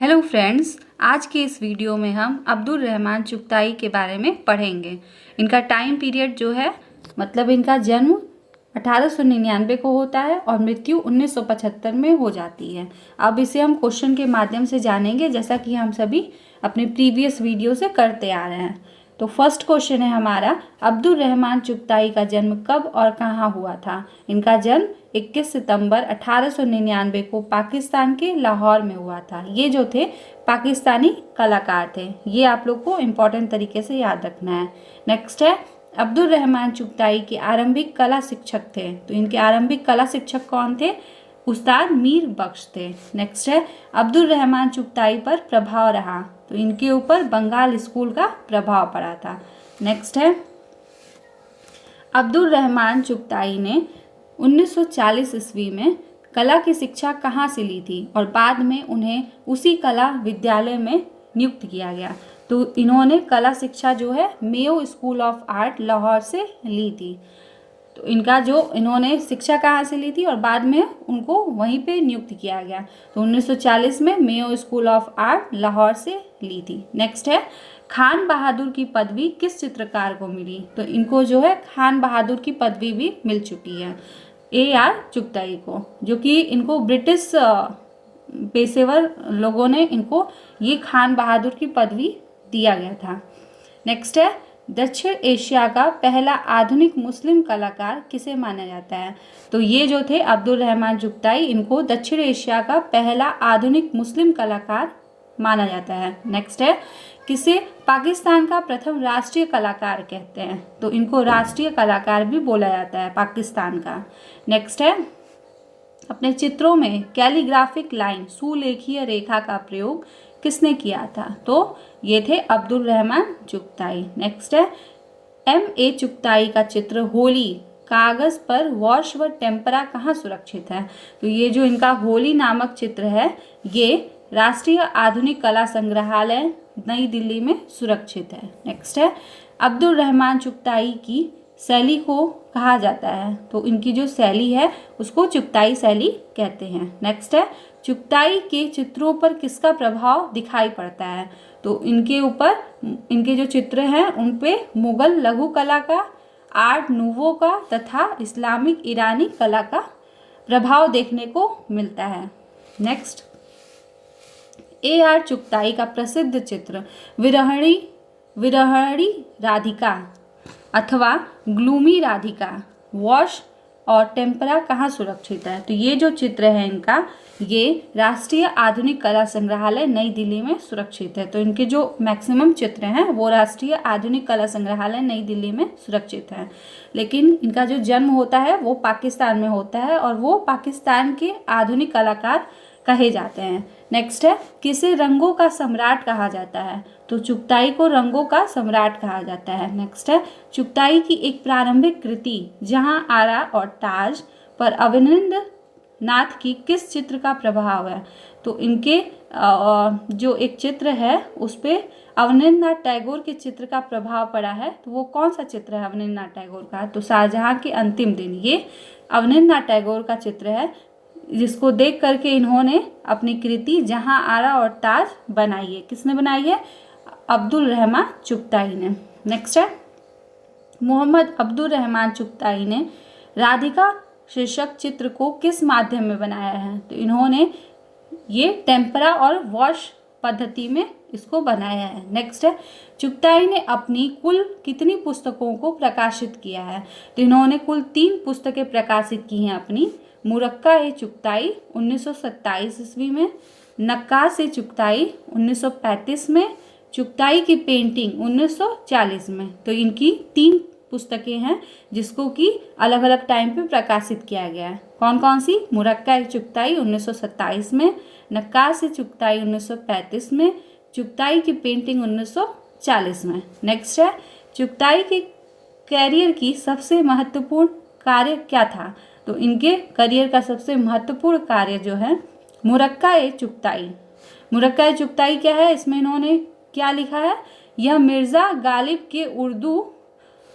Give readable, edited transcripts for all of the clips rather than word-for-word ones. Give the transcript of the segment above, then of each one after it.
Hello friends, आज के इस वीडियो में हम अब्दुल रहमान चुगताई के बारे में पढ़ेंगे। इनका टाइम पीरियड जो है मतलब इनका जन्म 1899 को होता है और मृत्यु 1975 में हो जाती है। अब इसे हम क्वेश्चन के माध्यम से जानेंगे, जैसा कि हम सभी अपने प्रीवियस वीडियो से करते आ रहे हैं। तो फर्स्ट क्वेश्चन है हमारा, अब्दुल रहमान चुगताई का जन्म कब और कहाँ हुआ था। इनका जन्म 21 सितंबर 1899 को पाकिस्तान के लाहौर में हुआ था। ये जो थे पाकिस्तानी कलाकार थे, ये आप लोग को इम्पोर्टेंट तरीके से याद रखना है। नेक्स्ट है, अब्दुल रहमान चुगताई के आरंभिक कला शिक्षक थे। तो इनके आरंभिक कला शिक्षक कौन थे? उस्ताद मीर बख्श थे। नेक्स्ट है, अब्दुल रहमान चुगताई पर प्रभाव रहा। तो इनके ऊपर बंगाल स्कूल का प्रभाव पड़ा था। नेक्स्ट है, अब्दुल रहमान चुगताई ने 1940 ईस्वी में कला की शिक्षा कहाँ से ली थी और बाद में उन्हें उसी कला विद्यालय में नियुक्त किया गया। तो इन्होंने कला शिक्षा जो है Mayo school of art Lahore से ली थी। तो इनका जो इन्होंने शिक्षा कहाँ से ली थी और बाद में उनको वहीं पे नियुक्त किया गया। तो 1940 में Mayo school of art Lahore से ली थी। नेक्स्ट है, खान बहादुर की पदवी किस चित्रकार को मिली। तो इनको जो है खान बहादुर की पदवी भी मिल चुकी है AR चुगताई को, जो कि इनको ब्रिटिश पेशेवर लोगों ने इनको ये खान बहादुर की पदवी दिया गया था। नेक्स्ट है, दक्षिण एशिया का पहला आधुनिक मुस्लिम कलाकार किसे माना जाता है। तो ये जो थे अब्दुल रहमान चुगताई, इनको दक्षिण एशिया का पहला आधुनिक मुस्लिम कलाकार माना जाता है। नेक्स्ट है, किसे पाकिस्तान का प्रथम राष्ट्रीय कलाकार कहते हैं। तो इनको राष्ट्रीय कलाकार भी बोला जाता है पाकिस्तान का। नेक्स्ट है, अपने चित्रों में कैलीग्राफिक लाइन सुलेखीय रेखा का प्रयोग किसने किया था। तो ये थे अब्दुल रहमान चुगताई। नेक्स्ट है, MA चुगताई का चित्र होली कागज पर वॉश व टेम्परा कहाँ सुरक्षित है। तो ये जो इनका होली नामक चित्र है, ये राष्ट्रीय आधुनिक कला संग्रहालय नई दिल्ली में सुरक्षित है। नेक्स्ट है, अब्दुल रहमान चुगताई की शैली को कहा जाता है। तो इनकी जो शैली है उसको चुगताई शैली कहते हैं। नेक्स्ट है, चुगताई के चित्रों पर किसका प्रभाव दिखाई पड़ता है। तो इनके ऊपर इनके जो चित्र हैं उन पे मुगल लघु कला का, आर्ट नूवो का तथा इस्लामिक ईरानी कला का प्रभाव देखने को मिलता है। नेक्स्ट, AR चुगताई का प्रसिद्ध चित्र विरहणी राधिका अथवा ग्लूमी राधिका वॉश और टेम्परा कहाँ सुरक्षित है। तो ये जो चित्र है इनका, ये राष्ट्रीय आधुनिक कला संग्रहालय नई दिल्ली में सुरक्षित है। तो इनके जो मैक्सिमम चित्र हैं वो राष्ट्रीय आधुनिक कला संग्रहालय नई दिल्ली में सुरक्षित है। लेकिन इनका जो जन्म होता है वो पाकिस्तान में होता है और वो पाकिस्तान के आधुनिक कलाकार कहे जाते हैं। नेक्स्ट है, किसे रंगों का सम्राट कहा जाता है। तो चुगताई को रंगों का सम्राट कहा जाता है। नेक्स्ट है, चुगताई की एक प्रारंभिक कृति जहां आरा और ताज पर अवनिंद्र नाथ की किस चित्र का प्रभाव है। तो इनके जो एक चित्र है उस पर अवनिंद्र नाथ टैगोर के चित्र का प्रभाव पड़ा है। तो वो कौन सा चित्र है अवनिंद्र नाथ टैगोर का। तो शाहजहां के अंतिम दिन, ये अवनिंद्र नाथ टैगोर का चित्र है, जिसको देख करके इन्होंने अपनी कृति जहां आरा और ताज बनाई है। किसने बनाई है? अब्दुल रहमान चुगताई ने। नेक्स्ट है, मोहम्मद अब्दुल रहमान चुगताई ने राधिका शीर्षक चित्र को किस माध्यम में बनाया है। तो इन्होंने ये टेम्परा और वॉश पद्धति में इसको बनाया है। नेक्स्ट है, चुगताई ने अपनी कुल कितनी पुस्तकों को प्रकाशित किया है। तो इन्होंने कुल 3 पुस्तकें प्रकाशित की हैं अपनी। मुरक्का-ए-चुगताई 1927 ईस्वी में, नक्काश-ए-चुगताई 1935 में, चुगताई की पेंटिंग 1940 में। तो इनकी 3 पुस्तकें हैं जिसको कि अलग अलग टाइम पे प्रकाशित किया गया है। कौन कौन सी? मुरक्का-ए-चुगताई 1927 में, नक्काश-ए-चुगताई 1935 में, चुगताई की पेंटिंग 1940 में। नेक्स्ट है, चुगताई के कैरियर की सबसे महत्वपूर्ण कार्य क्या था। तो इनके करियर का सबसे महत्वपूर्ण कार्य जो है मुरक्का-ए-चुगताई। मुरक्का-ए-चुगताई क्या है, इसमें इन्होंने क्या लिखा है? यह मिर्ज़ा गालिब के उर्दू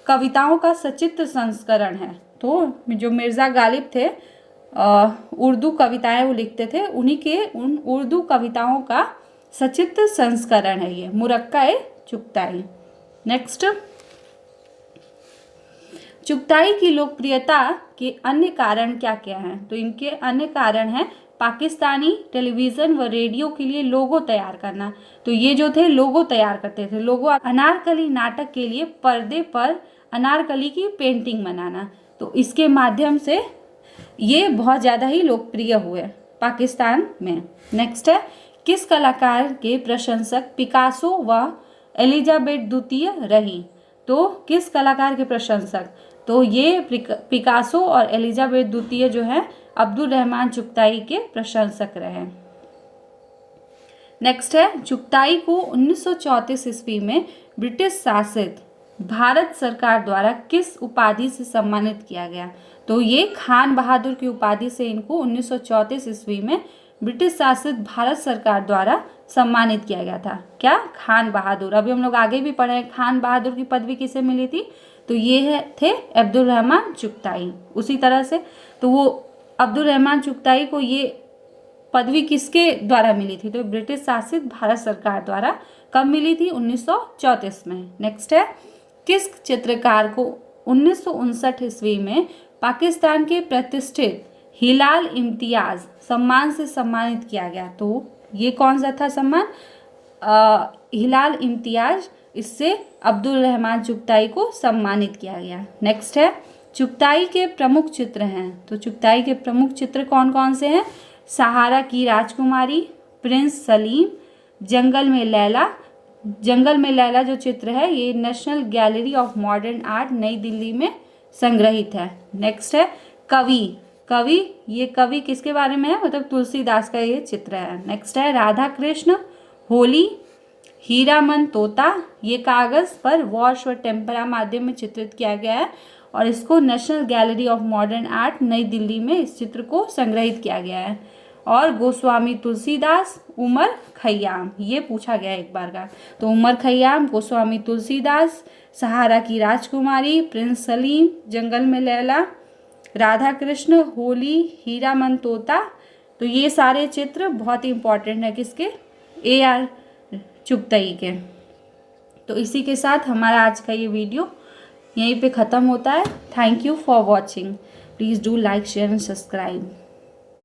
कविताओं का सचित्र संस्करण है। तो जो मिर्ज़ा गालिब थे उर्दू कविताएं वो लिखते थे, उन्हीं के उन उर्दू कविताओं का सचित्र संस्करण है ये, मुरक्का-ए चुगताई। नेक्स्ट, चुगताई की लोकप्रियता के अन्य कारण क्या क्या हैं? तो इनके अन्य कारण हैं पाकिस्तानी टेलीविज़न व रेडियो के लिए लोगो तैयार करना। तो ये जो थे लोगो तैयार करते थे, लोगो अनारकली नाटक के लिए पर्दे पर अनारकली की पेंटिंग बनाना, तो इसके माध्यम से ये बहुत ज़्यादा ही लोकप्रिय हुए पाकिस्तान में। नेक्स्ट है, किस कलाकार के प्रशंसक पिकासो व एलिजाबेथ द्वितीय रही? तो किस कलाकार के प्रशंसक? तो ये पिकासो और एलिजाबेथ द्वितीय जो है अब्दुल रहमान चुगताई के प्रशंसक रहे। नेक्स्ट है, चुगताई को 1934 ईस्वी में ब्रिटिश शासित भारत सरकार द्वारा किस उपाधि से सम्मानित किया गया? तो ये खान बहादुर की उपाधि से इनको 1934 ईस्वी में ब्रिटिश शासित भारत सरकार द्वारा सम्मानित किया गया था। क्या? खान बहादुर। अभी हम लोग आगे भी पढ़े हैं खान बहादुर की पदवी किसे मिली थी, तो ये थे अब्दुल रहमान चुगताई। उसी तरह से तो वो अब्दुल रहमान चुगताई को ये पदवी किसके द्वारा मिली थी? तो ब्रिटिश शासित भारत सरकार द्वारा। कब मिली थी? 1934 में। नेक्स्ट है, किस चित्रकार को 1959 ईस्वी में पाकिस्तान के प्रतिष्ठित हिलाल इम्तियाज सम्मान से सम्मानित किया गया? तो ये कौन सा था सम्मान? हिलाल इम्तियाज, इससे अब्दुल रहमान चुगताई को सम्मानित किया गया। नेक्स्ट है, चुगताई के प्रमुख चित्र हैं। तो चुगताई के प्रमुख चित्र कौन कौन से हैं? सहारा की राजकुमारी, प्रिंस सलीम, जंगल में लैला। जंगल में लैला जो चित्र है ये national gallery of modern art नई दिल्ली में संग्रहित है। नेक्स्ट है, कवि। कवि, ये कवि किसके बारे में है? मतलब तुलसीदास का ये चित्र है। नेक्स्ट है, राधा कृष्ण, होली, हीरामन तोता, ये कागज़ पर वॉश व टेम्परा माध्यम में चित्रित किया गया है और इसको national gallery of modern art नई दिल्ली में इस चित्र को संग्रहित किया गया है। और गोस्वामी तुलसीदास, उमर खय्याम, ये पूछा गया एक बार का। तो उमर खय्याम, गोस्वामी तुलसीदास, सहारा की राजकुमारी, प्रिंस सलीम, जंगल में लैला, राधा कृष्ण, होली, हीरामन तोता, तो ये सारे चित्र बहुत ही इंपॉर्टेंट है किसके? AR चुगताई के। तो इसी के साथ हमारा आज का ये वीडियो यहीं पे ख़त्म होता है। Thank you for watching. Please do like, share and subscribe.